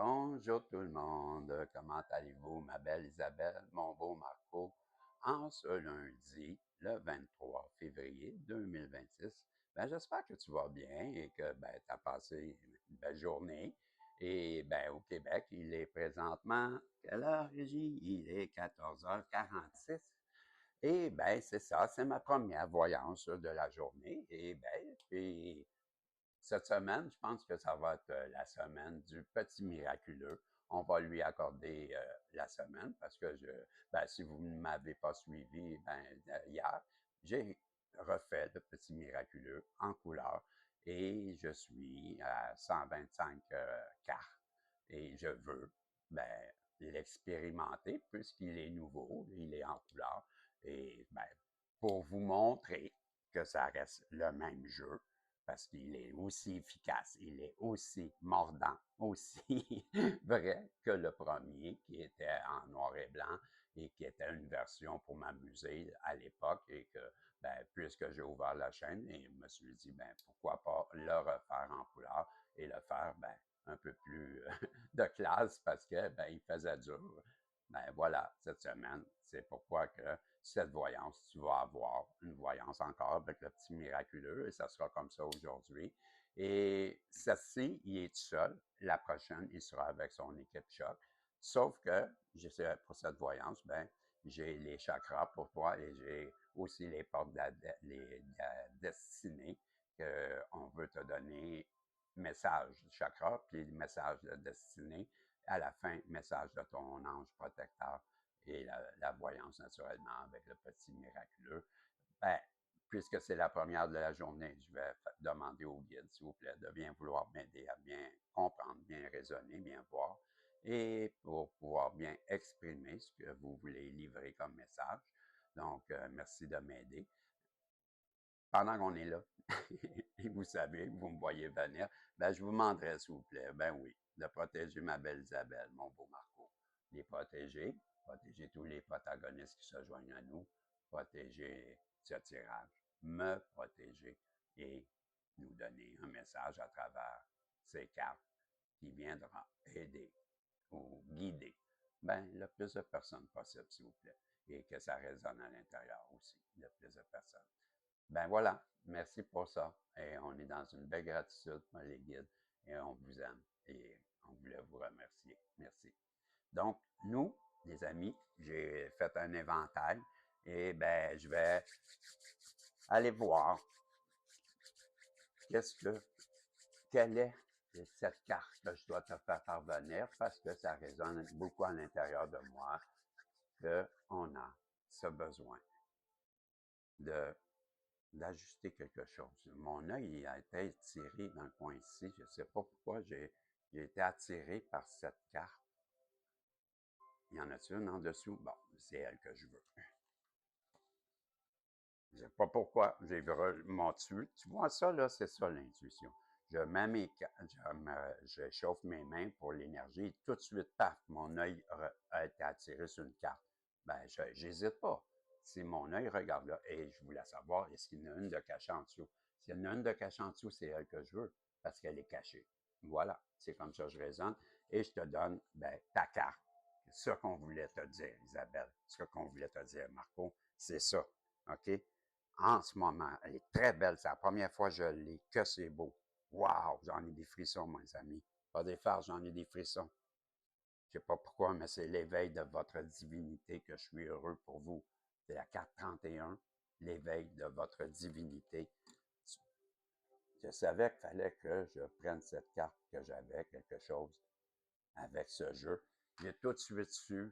Bonjour tout le monde, comment allez-vous, ma belle Isabelle, mon beau Marco, en ce lundi, le 23 février 2026. J'espère que tu vas bien et que tu as passé une belle journée. Et au Québec, il est présentement, quelle heure, Régie? Il est 14h46. Et c'est ça, c'est ma première voyance de la journée. Puis cette semaine, je pense que ça va être la semaine du petit miraculeux. On va lui accorder la semaine parce que si vous ne m'avez pas suivi hier, j'ai refait le petit miraculeux en couleur et je suis à 125 cartes et je veux l'expérimenter puisqu'il est nouveau, il est en couleur et pour vous montrer que ça reste le même jeu, parce qu'il est aussi efficace, il est aussi mordant, aussi vrai que le premier qui était en noir et blanc et qui était une version pour m'amuser à l'époque et que, puisque j'ai ouvert la chaîne et je me suis dit, pourquoi pas le refaire en couleur et le faire, un peu plus de classe parce que, il faisait dur. Voilà, cette semaine, c'est pourquoi que cette voyance, tu vas avoir une voyance encore avec le petit miraculeux et ça sera comme ça aujourd'hui. Et celle-ci, il est tout seul. La prochaine, il sera avec son équipe choc. Sauf que, pour cette voyance, j'ai les chakras pour toi et j'ai aussi les portes de la destinée qu'on veut te donner message de chakra, puis message de destinée. À la fin, message de ton ange protecteur et la voyance naturellement avec le petit miraculeux. Ben, puisque c'est la première de la journée, je vais demander au guide, s'il vous plaît, de bien vouloir m'aider à bien comprendre, bien raisonner, bien voir, et pour pouvoir bien exprimer ce que vous voulez livrer comme message. Donc, merci de m'aider. Pendant qu'on est là, et vous savez, vous me voyez venir, je vous demanderai, s'il vous plaît, oui, de protéger ma belle Isabelle, mon beau Marco. Les protéger tous les protagonistes qui se joignent à nous, protéger ce tirage, me protéger et nous donner un message à travers ces cartes qui viendra aider ou guider le plus de personnes possible, s'il vous plaît, et que ça résonne à l'intérieur aussi, le plus de personnes. Voilà, merci pour ça. Et on est dans une belle gratitude pour les guides et on vous aime et on voulait vous remercier. Merci. Donc, nous, les amis, j'ai fait un inventaire et je vais aller voir quelle est cette carte que je dois te faire parvenir parce que ça résonne beaucoup à l'intérieur de moi qu'on a ce besoin de d'ajuster quelque chose. Mon œil a été tiré dans le coin ici. Je ne sais pas pourquoi j'ai été attiré par cette carte. Il y en a une en dessous? Bon, c'est elle que je veux. Je ne sais pas pourquoi. J'ai vu mon dessus. Tu vois ça, là, c'est ça l'intuition. Je mets je chauffe mes mains pour l'énergie. Tout de suite, paf, mon œil a été attiré sur une carte. Je n'hésite pas. Si mon œil regarde là, et je voulais savoir, est-ce qu'il y en a une de cachée en dessous? S'il y en a une de cachée en dessous, c'est elle que je veux, parce qu'elle est cachée. Voilà, c'est comme ça que je raisonne. Et je te donne ta carte. Ce qu'on voulait te dire, Isabelle. Ce qu'on voulait te dire, Marco, c'est ça. OK? En ce moment, elle est très belle. C'est la première fois que je l'ai, que c'est beau. Wow! J'en ai des frissons, mes amis. Pas des farces, j'en ai des frissons. Je ne sais pas pourquoi, mais c'est l'éveil de votre divinité que je suis heureux pour vous. C'est la carte 31, l'éveil de votre divinité. Je savais qu'il fallait que je prenne cette carte, que j'avais quelque chose avec ce jeu. J'ai tout de suite su,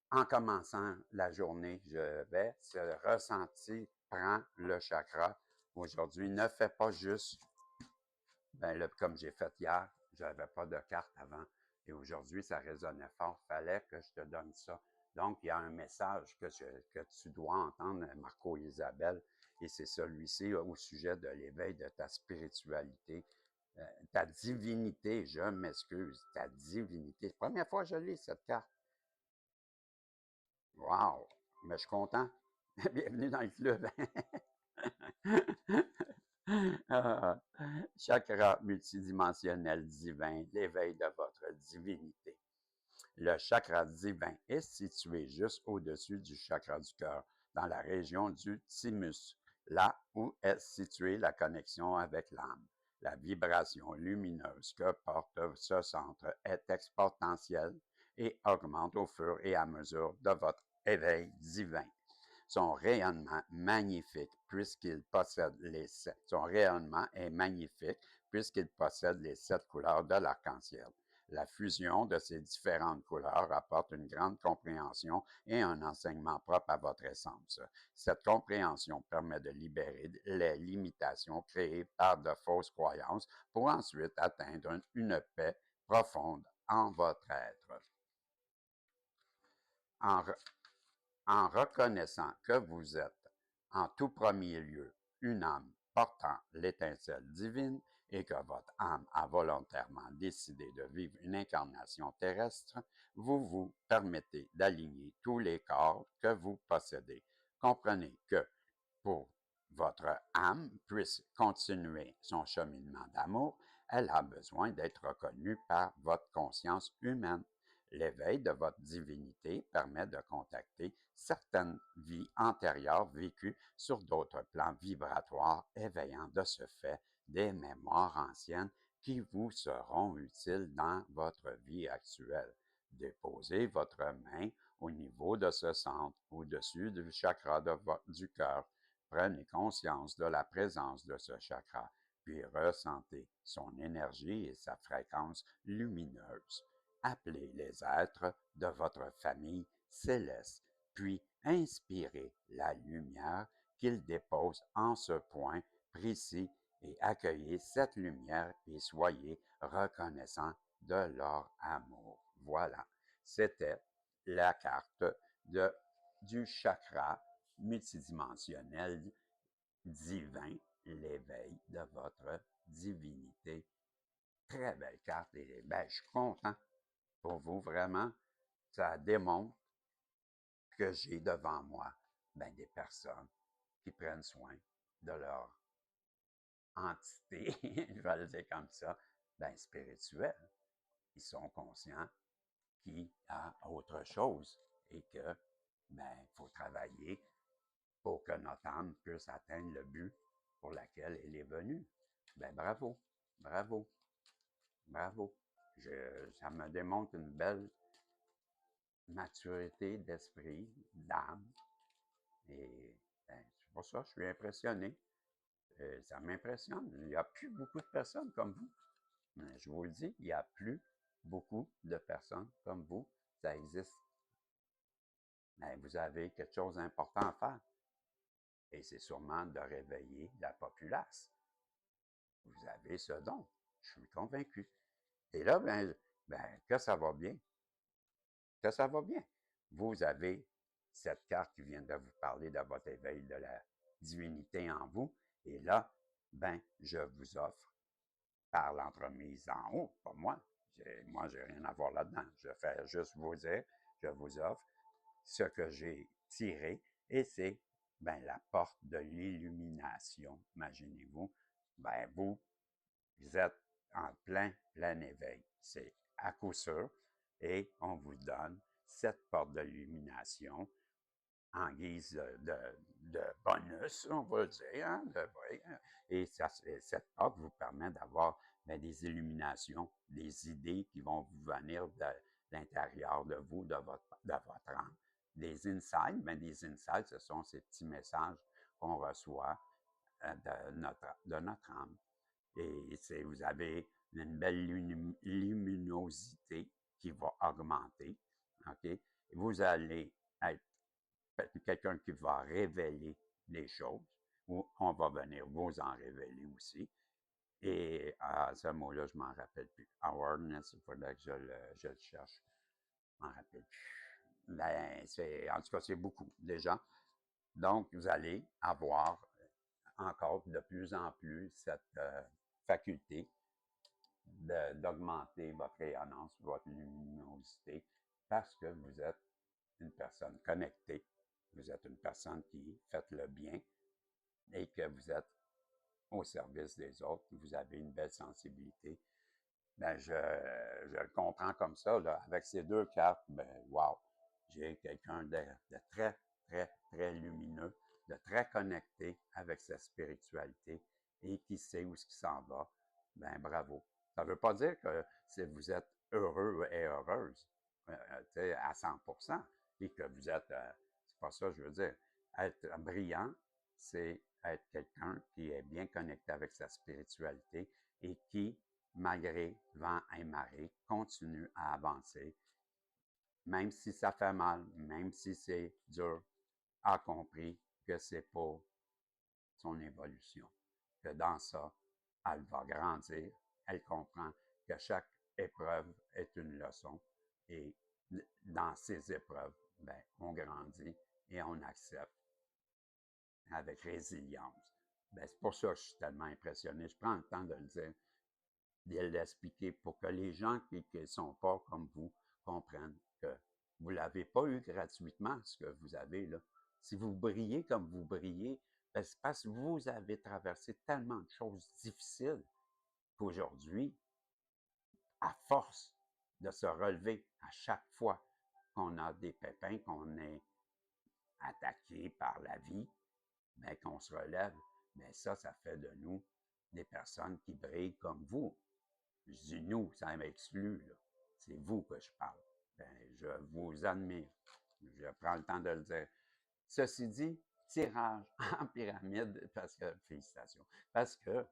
en commençant la journée, je vais, ce ressenti prend le chakra. Aujourd'hui, ne fais pas juste, comme j'ai fait hier, je n'avais pas de carte avant. Et aujourd'hui, ça résonnait fort. Il fallait que je te donne ça. Donc, il y a un message que tu dois entendre, Marco et Isabelle, et c'est celui-ci au sujet de l'éveil de ta spiritualité, ta divinité, je m'excuse, ta divinité. Première fois que je lis cette carte. Wow! Mais je suis content. Bienvenue dans le club. Ah, chakra multidimensionnel divin, l'éveil de votre divinité. Le chakra divin est situé juste au-dessus du chakra du cœur, dans la région du thymus, là où est située la connexion avec l'âme. La vibration lumineuse que porte ce centre est exponentielle et augmente au fur et à mesure de votre éveil divin. Son rayonnement magnifique puisqu'il possède les sept. Son rayonnement est magnifique puisqu'il possède les sept couleurs de l'arc-en-ciel. La fusion de ces différentes couleurs apporte une grande compréhension et un enseignement propre à votre essence. Cette compréhension permet de libérer les limitations créées par de fausses croyances pour ensuite atteindre une paix profonde en votre être. En, en reconnaissant que vous êtes, en tout premier lieu, une âme portant l'étincelle divine et que votre âme a volontairement décidé de vivre une incarnation terrestre, vous vous permettez d'aligner tous les corps que vous possédez. Comprenez que pour votre âme puisse continuer son cheminement d'amour, elle a besoin d'être reconnue par votre conscience humaine. L'éveil de votre divinité permet de contacter certaines vies antérieures vécues sur d'autres plans vibratoires, éveillant de ce fait des mémoires anciennes qui vous seront utiles dans votre vie actuelle. Déposez votre main au niveau de ce centre, au-dessus du chakra du cœur. Prenez conscience de la présence de ce chakra, puis ressentez son énergie et sa fréquence lumineuse. Appelez les êtres de votre famille céleste, puis inspirez la lumière qu'ils déposent en ce point précis et accueillez cette lumière et soyez reconnaissants de leur amour. Voilà, c'était la carte du chakra multidimensionnel divin, l'éveil de votre divinité. Très belle carte et ben, je suis content pour vous, vraiment. Ça démontre que j'ai devant moi ben, des personnes qui prennent soin de leur entité, je vais le dire comme ça, ben, spirituelle. Ils sont conscients qu'il y a autre chose et que ben, faut travailler pour que notre âme puisse atteindre le but pour lequel elle est venue. Ben bravo, bravo, bravo. Ça me démontre une belle maturité d'esprit, d'âme. Et ben, c'est pour ça que je suis impressionné. Ça m'impressionne. Il n'y a plus beaucoup de personnes comme vous. Je vous le dis, il n'y a plus beaucoup de personnes comme vous. Ça existe. Mais vous avez quelque chose d'important à faire. Et c'est sûrement de réveiller la populace. Vous avez ce don. Je suis convaincu. Et là, que ça va bien. Que ça va bien. Vous avez cette carte qui vient de vous parler de votre éveil de la divinité en vous. Et là, je vous offre, par l'entremise en haut, pas moi. Moi, je n'ai rien à voir là-dedans. Je fais juste vous dire, je vous offre ce que j'ai tiré et c'est la porte de l'illumination. Imaginez-vous, vous êtes en plein éveil. C'est à coup sûr et on vous donne cette porte de l'illumination en guise de bonus, on va dire. Hein, et cette porte vous permet d'avoir des illuminations, des idées qui vont vous venir de l'intérieur de vous, de votre âme. Des insights, des insights, ce sont ces petits messages qu'on reçoit de notre âme. Et vous avez une belle luminosité qui va augmenter. OK? Vous allez être quelqu'un qui va révéler les choses, ou on va venir vous en révéler aussi. Et à ce mot-là, je ne m'en rappelle plus. Awareness, il faudrait que je le cherche. Je ne m'en rappelle plus. En tout cas, c'est beaucoup déjà. Donc, vous allez avoir encore de plus en plus cette faculté d'augmenter votre rayonnance, votre luminosité, parce que vous êtes une personne connectée, vous êtes une personne qui fait le bien et que vous êtes au service des autres, vous avez une belle sensibilité. Ben, je le comprends comme ça, là. Avec ces deux cartes, ben, wow! J'ai quelqu'un de très, très, très lumineux, de très connecté avec sa spiritualité et qui sait où ce qui s'en va. Ben, bravo. Ça ne veut pas dire que si vous êtes heureux et heureuse, à 100%, et que vous êtes, c'est pas ça que je veux dire. Être brillant, c'est être quelqu'un qui est bien connecté avec sa spiritualité et qui, malgré vent et marée, continue à avancer, même si ça fait mal, même si c'est dur, a compris que c'est pour son évolution, que dans ça, elle va grandir, elle comprend que chaque épreuve est une leçon et dans ces épreuves, ben, on grandit et on accepte avec résilience. Ben, c'est pour ça que je suis tellement impressionné. Je prends le temps de le dire, de l'expliquer pour que les gens qui ne sont pas comme vous comprennent que vous ne l'avez pas eu gratuitement, ce que vous avez là. Si vous brillez comme vous brillez, ben, c'est parce que vous avez traversé tellement de choses difficiles qu'aujourd'hui, à force de se relever à chaque fois qu'on a des pépins, qu'on est attaqué par la vie, bien, qu'on se relève, bien ça fait de nous des personnes qui brillent comme vous. Je dis nous, ça m'exclut, là. C'est vous que je parle. Ben, je vous admire. Je prends le temps de le dire. Ceci dit, tirage en pyramide, parce que, félicitations, parce que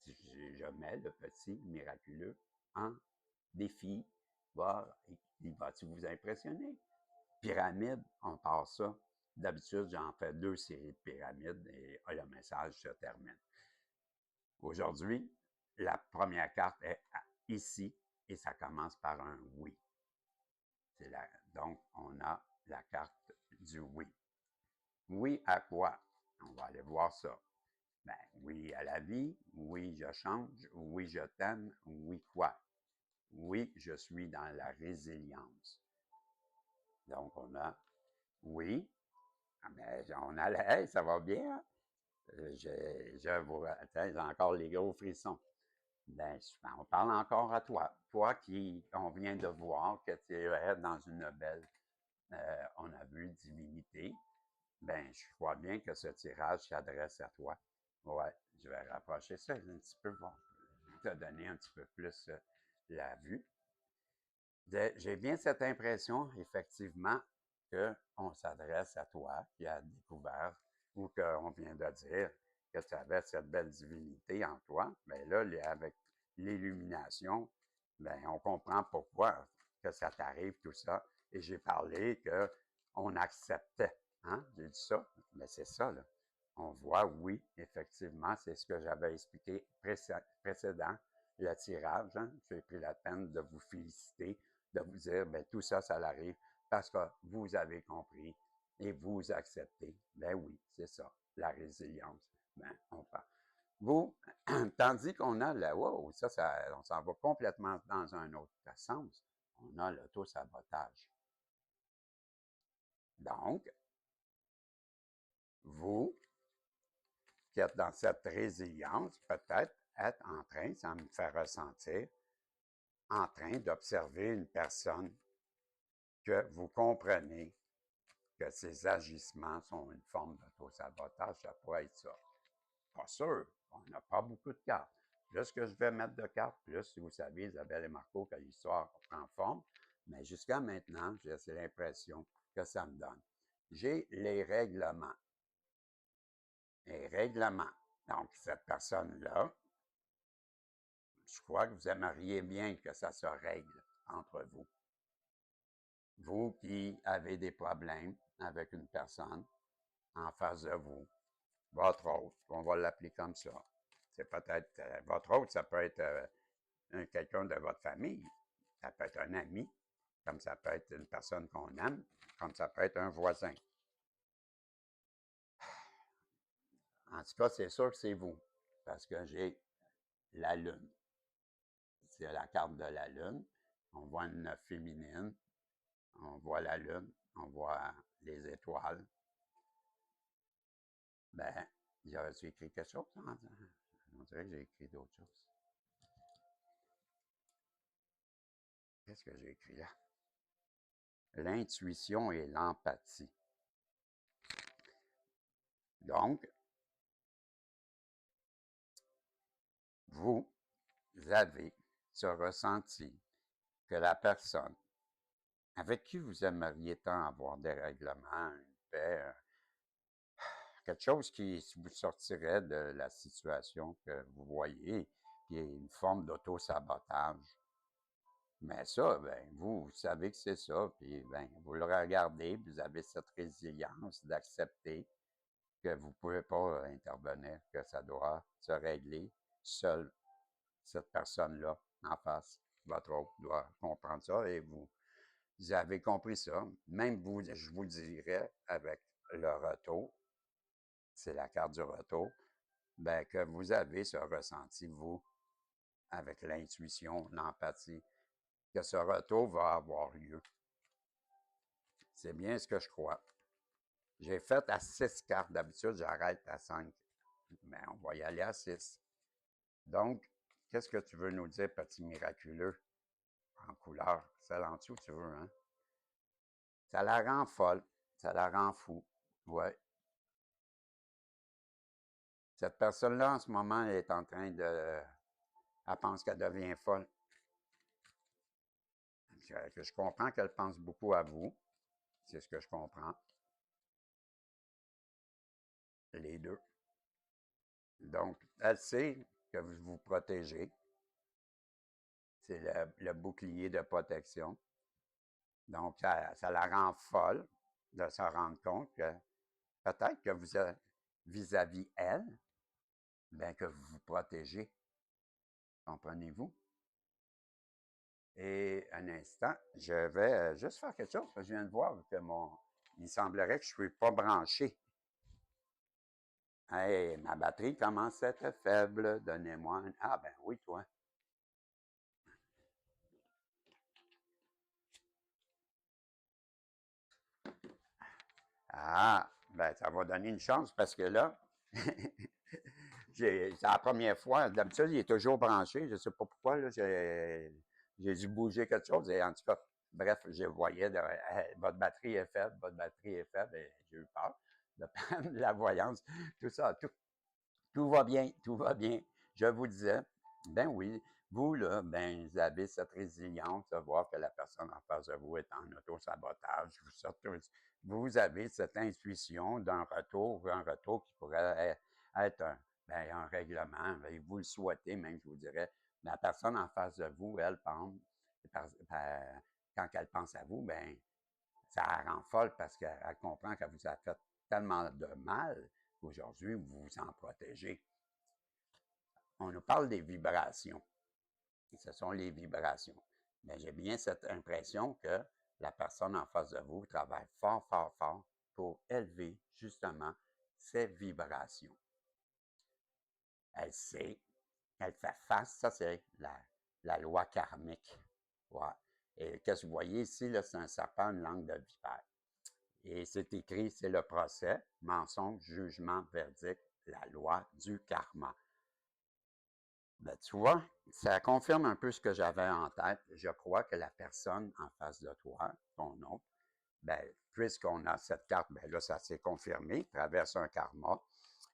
je mets le petit miraculeux en défi. Il va-tu vous impressionner? Pyramide, on part ça. D'habitude, j'en fais 2 séries de pyramides et le message se termine. Aujourd'hui, la première carte est ici et ça commence par un oui. Donc, on a la carte du oui. Oui à quoi? On va aller voir ça. Ben, oui à la vie, oui je change, oui je t'aime, oui quoi? Oui, je suis dans la résilience. Donc, on a oui, ben, on a hey, ça va bien, hein? J'ai encore les gros frissons. Ben, on parle encore à toi. Toi qui, on vient de voir que tu es dans une belle, on a vu divinité. Ben, je crois bien que ce tirage s'adresse à toi. Ouais, je vais rapprocher ça un petit peu pour te donner un petit peu plus la vue. J'ai bien cette impression, effectivement, qu'on s'adresse à toi qui as découvert ou qu'on vient de dire que tu avais cette belle divinité en toi. Mais là, avec l'illumination, ben, on comprend pourquoi que ça t'arrive, tout ça. Et j'ai parlé qu'on acceptait. Hein? J'ai dit ça, mais c'est ça, là. On voit, oui, effectivement, c'est ce que j'avais expliqué précédent, le tirage. Hein? J'ai pris la peine de vous féliciter, de vous dire, bien, tout ça, ça arrive parce que vous avez compris et vous acceptez. Ben oui, c'est ça, la résilience. Ben, on parle. Vous, tandis qu'on a là, wow, ça, on s'en va complètement dans un autre sens. On a l'auto-sabotage. Donc, vous, qui êtes dans cette résilience, peut-être être en train, ça me fait ressentir, en train d'observer une personne que vous comprenez que ces agissements sont une forme d'auto-sabotage, ça pourrait être ça. Pas sûr, on n'a pas beaucoup de cartes. Plus que je vais mettre de cartes, plus, vous savez, Isabelle et Marco, que l'histoire prend forme. Mais jusqu'à maintenant, j'ai l'impression que ça me donne. J'ai les règlements. Les règlements. Donc, cette personne-là, je crois que vous aimeriez bien que ça se règle entre vous. Vous qui avez des problèmes avec une personne en face de vous, votre hôte, on va l'appeler comme ça. C'est peut-être votre hôte, ça peut être quelqu'un de votre famille, ça peut être un ami, comme ça peut être une personne qu'on aime, comme ça peut être un voisin. En tout cas, c'est sûr que c'est vous, parce que j'ai la lune. C'est la carte de la lune. On voit une féminine, on voit la lune, on voit les étoiles. Ben, J'ai écrit quelque chose? On dirait que j'ai écrit d'autres choses. Qu'est-ce que j'ai écrit là? L'intuition et l'empathie. Donc, vous avez ce ressenti que la personne avec qui vous aimeriez tant avoir des règlements, une paix, quelque chose qui vous sortirait de la situation que vous voyez, qui est une forme d'auto-sabotage. Mais ça, ben, vous savez que c'est ça, puis ben, vous le regardez, vous avez cette résilience d'accepter que vous ne pouvez pas intervenir, que ça doit se régler seul. Cette personne-là en face, votre autre, doit comprendre ça et vous avez compris ça. Même vous, je vous dirais, avec le retour, c'est la carte du retour, ben, que vous avez ce ressenti, vous, avec l'intuition, l'empathie, que ce retour va avoir lieu. C'est bien ce que je crois. J'ai fait à 6 cartes. D'habitude, j'arrête à 5. Mais on va y aller à 6. Donc, qu'est-ce que tu veux nous dire, petit miraculeux, en couleur? Celle en dessous, tu veux, hein? Ça la rend folle. Ça la rend fou. Ouais. Cette personne-là, en ce moment, elle est en train de... Elle pense qu'elle devient folle. Je comprends qu'elle pense beaucoup à vous. C'est ce que je comprends. Les deux. Donc, elle sait que vous vous protégez. C'est le bouclier de protection. Donc, ça la rend folle de se rendre compte que peut-être que vous êtes vis-à-vis elle, bien que vous vous protégez. Comprenez-vous? Et un instant, je vais juste faire quelque chose, parce que je viens de voir que il semblerait que je ne suis pas branché. Hey, ma batterie commence à être faible. Donnez-moi un... Ah, ben oui, toi. Ah, ben ça va donner une chance parce que là, c'est la première fois. D'habitude, il est toujours branché. Je ne sais pas pourquoi. Là, j'ai dû bouger quelque chose. Et en tout cas, bref, je voyais votre batterie est faible, votre batterie est faible. Et j'ai eu peur de prendre la voyance. Tout ça, tout va bien, tout va bien. Je vous disais, ben oui, vous, là, ben, vous avez cette résilience de voir que la personne en face de vous est en auto-sabotage. Vous avez cette intuition d'un retour, un retour qui pourrait être un règlement. Ben, vous le souhaitez, même, je vous dirais. La personne en face de vous, elle pense, quand elle pense à vous, ben, ça la rend folle parce qu'elle comprend qu'elle vous a fait tellement de mal qu'aujourd'hui, vous vous en protégez. On nous parle des vibrations. Ce sont les vibrations. Mais j'ai bien cette impression que la personne en face de vous travaille fort, fort, fort pour élever justement ces vibrations. Elle sait, elle fait face, ça c'est la loi karmique. Ouais. Et qu'est-ce que vous voyez ici, là, c'est un serpent, une langue de vipère. Et c'est écrit, c'est le procès, mensonge, jugement, verdict, la loi du karma. Ben, tu vois, ça confirme un peu ce que j'avais en tête. Je crois que la personne en face de toi, ton autre, ben, puisqu'on a cette carte, ben là, ça s'est confirmé, traverse un karma.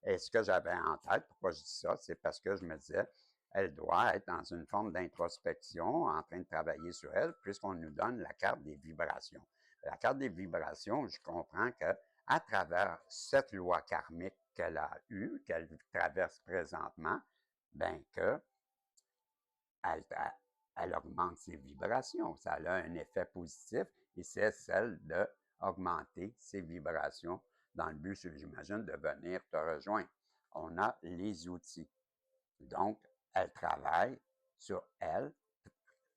Et ce que j'avais en tête, pourquoi je dis ça, c'est parce que je me disais, elle doit être dans une forme d'introspection, en train de travailler sur elle, puisqu'on nous donne la carte des vibrations. La carte des vibrations, je comprends que à travers cette loi karmique qu'elle a eue, qu'elle traverse présentement, ben que elle, elle augmente ses vibrations. Ça a un effet positif et c'est celle d'augmenter ses vibrations dans le but, j'imagine, de venir te rejoindre. On a les outils. Donc, elle travaille sur elle.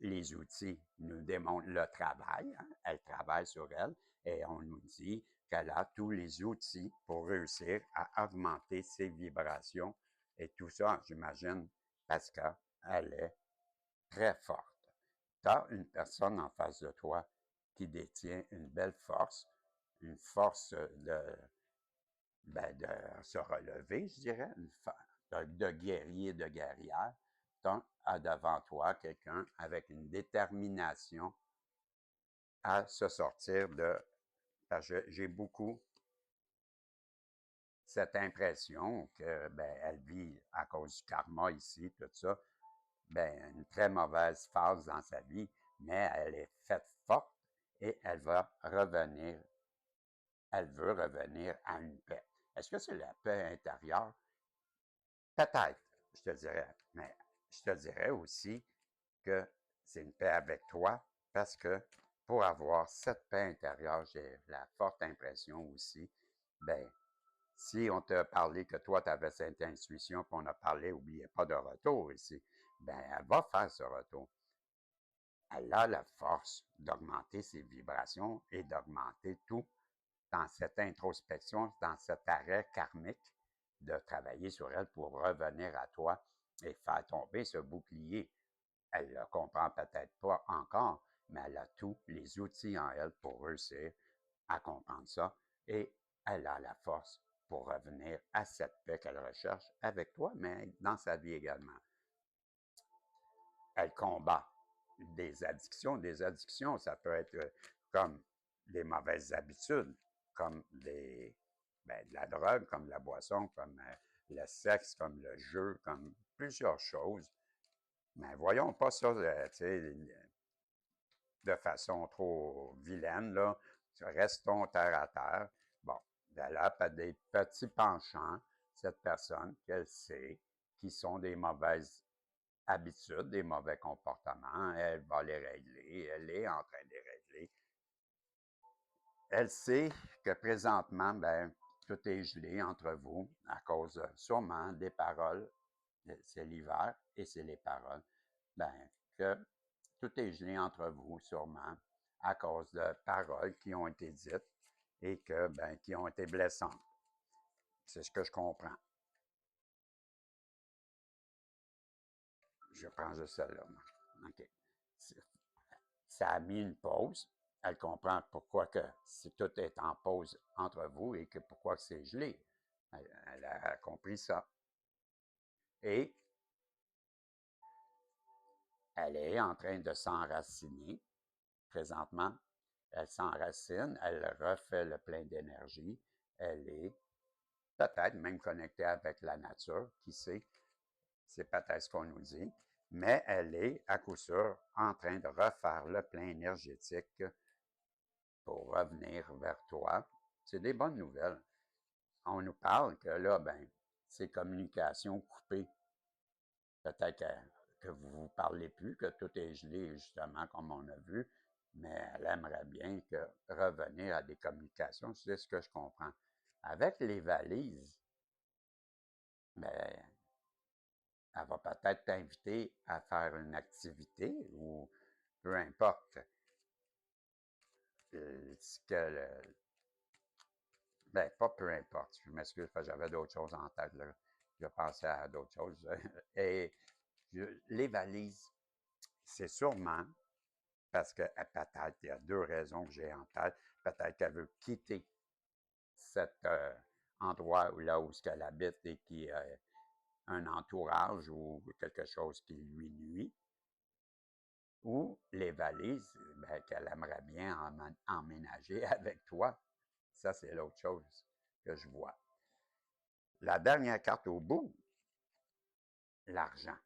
Les outils nous démontrent le travail. Hein? Elle travaille sur elle et on nous dit qu'elle a tous les outils pour réussir à augmenter ses vibrations. Et tout ça, j'imagine, parce qu'elle est très forte. Tu as une personne en face de toi qui détient une belle force, une force ben, de se relever, je dirais, de guerrier, de guerrière. Donc, à devant toi quelqu'un avec une détermination à se sortir de... Parce que j'ai beaucoup cette impression que, ben, elle vit à cause du karma ici, tout ça, ben, une très mauvaise phase dans sa vie, mais elle est faite forte et elle veut revenir à une paix. Est-ce que c'est la paix intérieure? Peut-être, je te dirais, mais je te dirais aussi que c'est une paix avec toi parce que pour avoir cette paix intérieure, j'ai la forte impression aussi, ben, si on t'a parlé que toi, tu avais cette intuition, puis on a parlé, n'oubliez pas de retour ici, ben, elle va faire ce retour. Elle a la force d'augmenter ses vibrations et d'augmenter tout dans cette introspection, dans cet arrêt karmique, de travailler sur elle pour revenir à toi et faire tomber ce bouclier. Elle ne le comprend peut-être pas encore, mais elle a tous les outils en elle pour réussir à comprendre ça et elle a la force pour revenir à cette paix qu'elle recherche avec toi, mais dans sa vie également. Elle combat des addictions. Des addictions, ça peut être comme des mauvaises habitudes, comme de la drogue, comme la boisson, comme le sexe, comme le jeu, comme plusieurs choses. Mais voyons pas ça de façon trop vilaine, là. Restons terre à terre. Bon, elle a des petits penchants, cette personne, qu'elle sait, qui sont des mauvaises habitudes, des mauvais comportements. Elle va les régler. Elle est en train de les régler. Elle sait que présentement, ben, tout est gelé entre vous à cause sûrement des paroles. C'est l'hiver et c'est les paroles. Ben, que tout est gelé entre vous sûrement à cause de paroles qui ont été dites et que, ben, qui ont été blessantes. C'est ce que je comprends. Je prends juste celle-là. OK. Ça a mis une pause. Elle comprend pourquoi que si tout est en pause entre vous et que pourquoi que c'est gelé. Elle a compris ça. Et elle est en train de s'enraciner présentement. Elle s'enracine, elle refait le plein d'énergie. Elle est peut-être même connectée avec la nature, qui sait, c'est peut-être ce qu'on nous dit, mais elle est à coup sûr en train de refaire le plein énergétique pour revenir vers toi. C'est des bonnes nouvelles. On nous parle que là, ben, c'est communication coupée. Peut-être que vous ne vous parlez plus, que tout est gelé, justement, comme on a vu, mais elle aimerait bien que revenir à des communications, c'est ce que je comprends. Avec les valises, ben, elle va peut-être t'inviter à faire une activité ou peu importe ce que ben, pas peu importe, je m'excuse parce que j'avais d'autres choses en tête, là. Je pensais à d'autres choses. Et les valises, c'est sûrement parce que peut-être, il y a deux raisons que j'ai en tête. Peut-être qu'elle veut quitter cet endroit où, là où elle habite et qui a un entourage ou quelque chose qui lui nuit. Ou les valises, ben, qu'elle aimerait bien emménager avec toi. Ça, c'est l'autre chose que je vois. La dernière carte au bout, l'argent.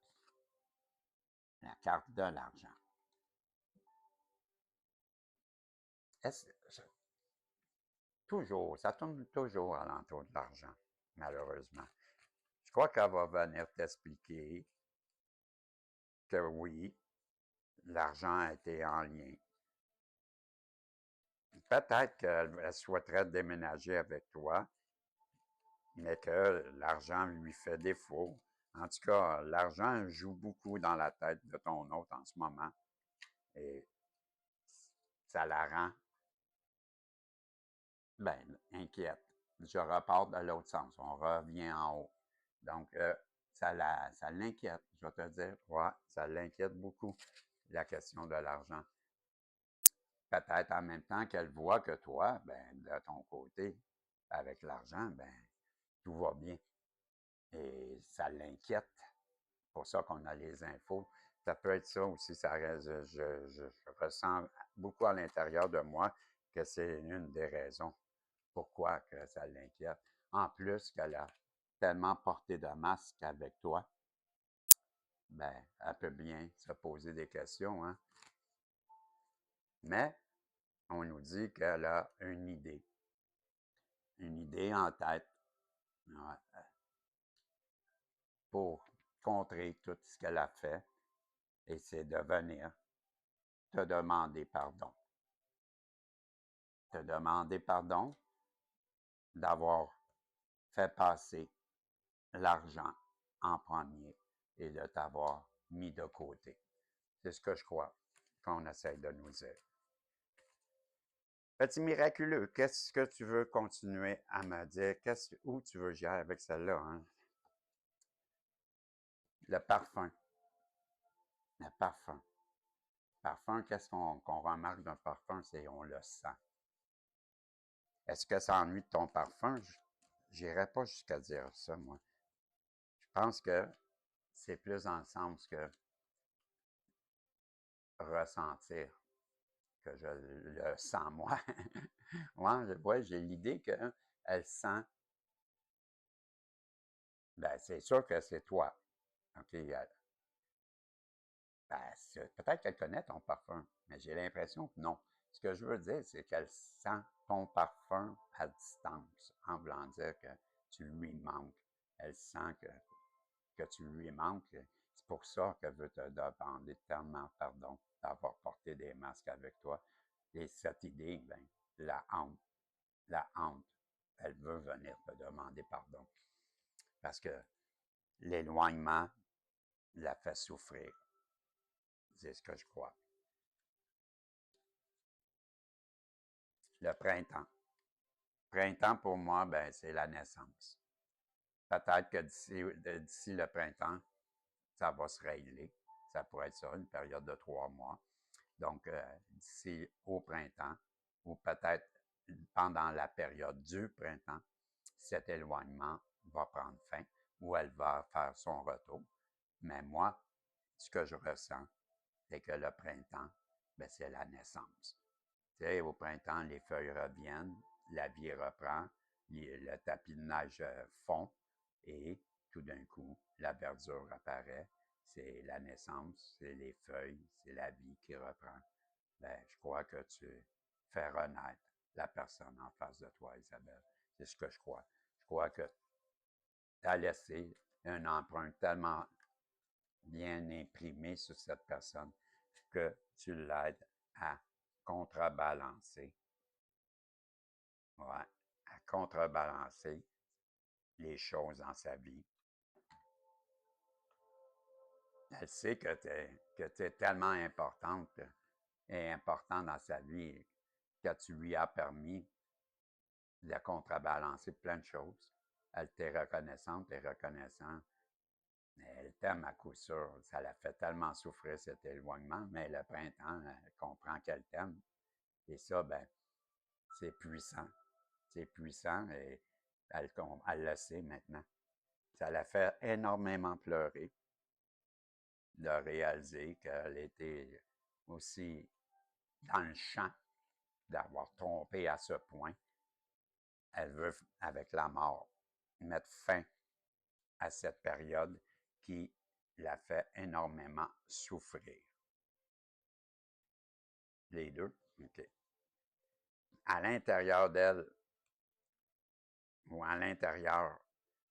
La carte de l'argent. Toujours, ça tourne toujours alentour de l'argent, malheureusement. Je crois qu'elle va venir t'expliquer que oui, l'argent a été en lien. Peut-être qu'elle souhaiterait déménager avec toi, mais que l'argent lui fait défaut. En tout cas, l'argent joue beaucoup dans la tête de ton hôte en ce moment et ça la rend, ben, inquiète. Je repars de l'autre sens, on revient en haut. Donc, ça l'inquiète, je vais te dire. Ouais, ça l'inquiète beaucoup, la question de l'argent. Peut-être en même temps qu'elle voit que toi, ben, de ton côté, avec l'argent, ben tout va bien. Et ça l'inquiète. C'est pour ça qu'on a les infos. Ça peut être ça aussi. Je ressens beaucoup à l'intérieur de moi que c'est une des raisons pourquoi que ça l'inquiète. En plus qu'elle a tellement porté de masques avec toi, ben, elle peut bien se poser des questions, hein. Mais on nous dit qu'elle a une idée en tête, ouais, pour contrer tout ce qu'elle a fait, et c'est de venir te demander pardon. Te demander pardon d'avoir fait passer l'argent en premier et de t'avoir mis de côté. C'est ce que je crois qu'on essaye de nous dire. Petit miraculeux, qu'est-ce que tu veux continuer à me dire? Où tu veux gérer avec celle-là, hein? Le parfum. Le parfum. Parfum, qu'est-ce qu'on remarque d'un parfum? C'est on le sent. Est-ce que ça ennuie de ton parfum? J'irais pas jusqu'à dire ça, moi. Je pense que c'est plus dans le sens que ressentir, que je le sens moi. Ouais, j'ai l'idée qu'elle sent, ben c'est sûr que c'est toi. OK, peut-être qu'elle connaît ton parfum, mais j'ai l'impression que non. Ce que je veux dire, c'est qu'elle sent ton parfum à distance, en voulant dire que tu lui manques. Elle sent que tu lui manques. C'est pour ça qu'elle veut te demander tellement pardon d'avoir porté des masques avec toi. Et cette idée, ben, la honte, elle veut venir te demander pardon. Parce que l'éloignement la fait souffrir. C'est ce que je crois. Le printemps. Printemps, pour moi, ben, c'est la naissance. Peut-être que d'ici le printemps, ça va se régler. Ça pourrait être ça, une période de 3 mois. Donc, d'ici au printemps, ou peut-être pendant la période du printemps, cet éloignement va prendre fin, ou elle va faire son retour. Mais moi, ce que je ressens, c'est que le printemps, ben, c'est la naissance. Tu sais, au printemps, les feuilles reviennent, la vie reprend, le tapis de neige fond et tout d'un coup, la verdure apparaît. C'est la naissance, c'est les feuilles, c'est la vie qui reprend. Ben, je crois que tu fais renaître la personne en face de toi, Isabelle. C'est ce que je crois. Je crois que tu as laissé une empreinte tellement bien imprimée sur cette personne que tu l'aides à contrebalancer, ouais, à contrebalancer les choses dans sa vie. Elle sait que tu es tellement importante et important dans sa vie que tu lui as permis de contrebalancer plein de choses. Elle t'est reconnaissante, t'es reconnaissant. Elle t'aime à coup sûr. Ça la fait tellement souffrir cet éloignement, mais le printemps, elle comprend qu'elle t'aime. Et ça, ben, c'est puissant. C'est puissant et elle le sait maintenant. Ça la fait énormément pleurer de réaliser qu'elle était aussi dans le champ d'avoir trompé à ce point. Elle veut, avec la mort, mettre fin à cette période qui la fait énormément souffrir. Les deux, OK. À l'intérieur d'elle, ou à l'intérieur,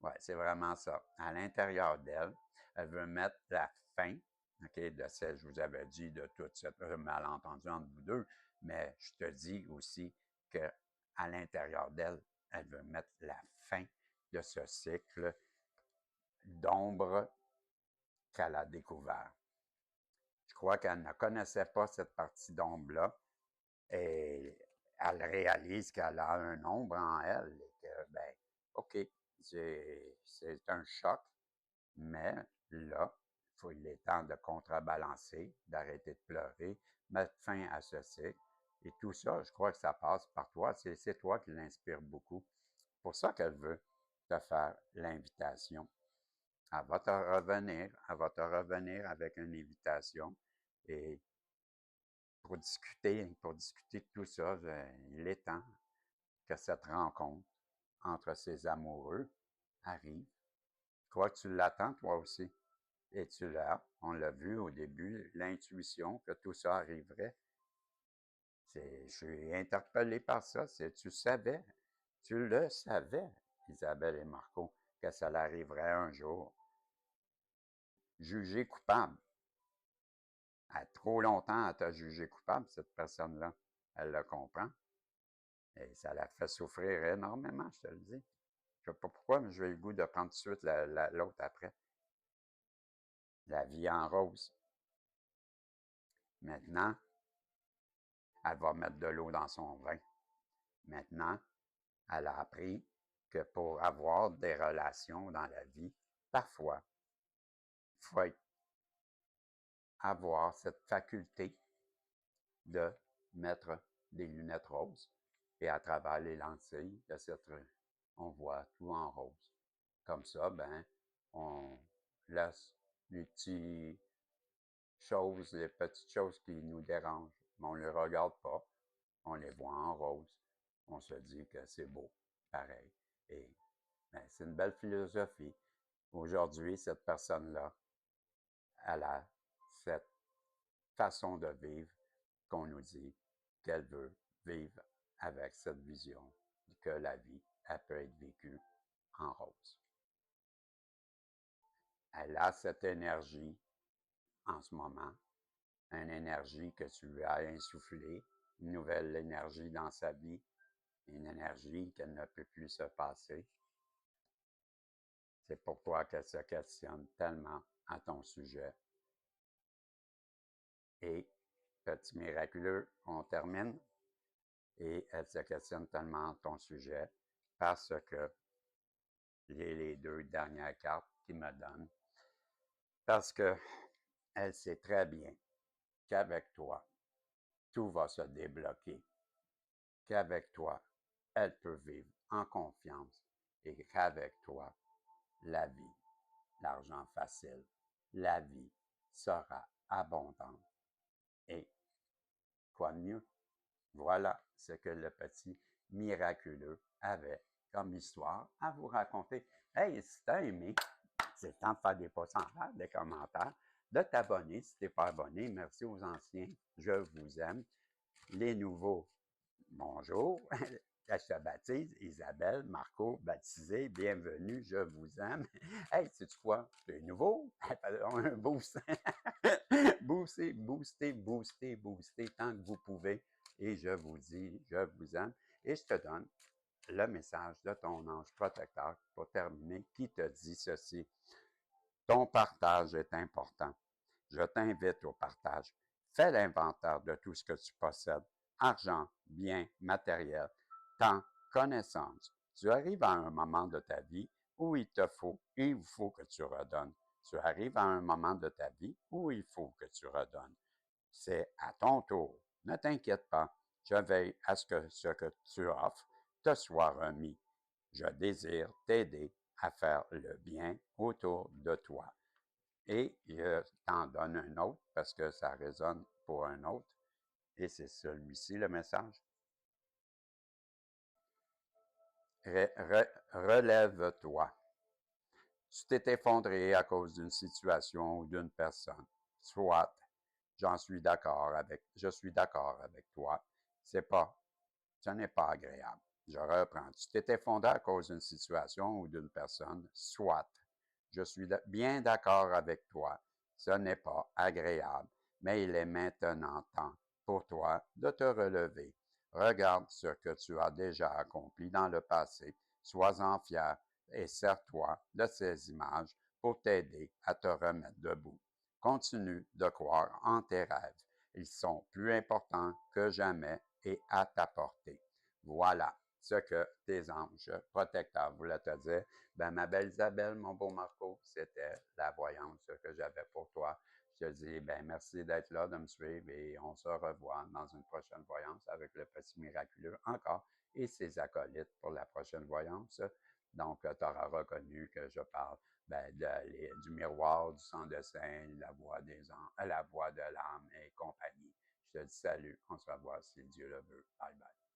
ouais, c'est vraiment ça. À l'intérieur d'elle, elle veut mettre la fin, OK, de ce je vous avais dit, de tout ce malentendu entre vous deux, mais je te dis aussi que à l'intérieur d'elle, elle veut mettre la fin de ce cycle d'ombre qu'elle a découvert. Je crois qu'elle ne connaissait pas cette partie d'ombre-là et elle réalise qu'elle a un ombre en elle et que, ben, OK, c'est un choc, mais là, il est temps de contrebalancer, d'arrêter de pleurer, mettre fin à ce cycle. Et tout ça, je crois que ça passe par toi. C'est toi qui l'inspire beaucoup. pour ça qu'elle veut te faire l'invitation. Elle va te revenir avec une invitation. Et pour discuter de tout ça, il est temps que cette rencontre entre ces amoureux arrive. Toi, tu l'attends, toi aussi. Et tu l'as, on l'a vu au début, l'intuition que tout ça arriverait. Je suis interpellé par ça. Tu le savais, Isabelle et Marco, que ça l'arriverait un jour. Jugé coupable. À trop longtemps, elle t'a jugé coupable, cette personne-là. Elle le comprend. Et ça la fait souffrir énormément, je te le dis. Je ne sais pas pourquoi, mais j'ai le goût de prendre tout de suite l'autre après. La vie en rose. Maintenant, elle va mettre de l'eau dans son vin. Maintenant, elle a appris que pour avoir des relations dans la vie, parfois, il faut avoir cette faculté de mettre des lunettes roses. Et à travers les lentilles, on voit tout en rose. Comme ça, ben, on laisse les petites choses qui nous dérangent, mais on ne les regarde pas. On les voit en rose. On se dit que c'est beau, pareil. Et ben, c'est une belle philosophie. Aujourd'hui, cette personne-là, elle a cette façon de vivre qu'on nous dit qu'elle veut vivre avec cette vision que la vie, elle peut être vécue en rose. Elle a cette énergie en ce moment, une énergie que tu lui as insufflée, une nouvelle énergie dans sa vie, une énergie qu'elle ne peut plus se passer. C'est pourquoi qu'elle se questionne tellement à ton sujet. Et, petit miraculeux, on termine. Et elle se questionne tellement à ton sujet parce que les deux dernières cartes qu'il me donne, parce que elle sait très bien qu'avec toi, tout va se débloquer, qu'avec toi, elle peut vivre en confiance et qu'avec toi, la vie, l'argent facile, la vie sera abondante. Et quoi de mieux? Voilà ce que le petit miraculeux avait comme histoire à vous raconter. Hey, si t'as aimé, c'est le temps de faire des pourcentages, des commentaires, de t'abonner si tu n'es pas abonné. Merci aux anciens, je vous aime. Les nouveaux, bonjour. Je te baptise, Isabelle, Marco, baptisé, bienvenue, je vous aime. Hey, sais-tu quoi? Tu es nouveau? Un boost. Boostez, boostez, boostez, boostez tant que vous pouvez. Et je vous dis, je vous aime. Et je te donne le message de ton ange protecteur pour terminer qui te dit ceci. Ton partage est important. Je t'invite au partage. Fais l'inventaire de tout ce que tu possèdes. Argent, biens, matériel, temps, connaissances. Tu arrives à un moment de ta vie où il faut que tu redonnes. Tu arrives à un moment de ta vie où il faut que tu redonnes. C'est à ton tour. Ne t'inquiète pas. Je veille à ce que tu offres te soit remis. Je désire t'aider à faire le bien autour de toi. Et je t'en donne un autre parce que ça résonne pour un autre. Et c'est celui-ci le message. Relève-toi. Tu t'es effondré à cause d'une situation ou d'une personne. Soit, je suis d'accord avec toi. Ce n'est pas agréable. Je reprends. Tu t'es effondré à cause d'une situation ou d'une personne. Soit, je suis bien d'accord avec toi. Ce n'est pas agréable, mais il est maintenant temps pour toi de te relever. Regarde ce que tu as déjà accompli dans le passé. Sois-en fier et sers-toi de ces images pour t'aider à te remettre debout. Continue de croire en tes rêves. Ils sont plus importants que jamais et à ta portée. Voilà ce que tes anges protecteurs voulaient te dire. Ben, ma belle Isabelle, mon beau Marco, c'était la voyance que j'avais pour toi. Je je te dis, ben merci d'être là, de me suivre et on se revoit dans une prochaine voyance avec le petit miraculeux encore et ses acolytes pour la prochaine voyance. Donc, tu auras reconnu que je parle du miroir, du sang de sein, la voix des la voix de l'âme et compagnie. Je te dis salut, on se revoit si Dieu le veut. Bye bye.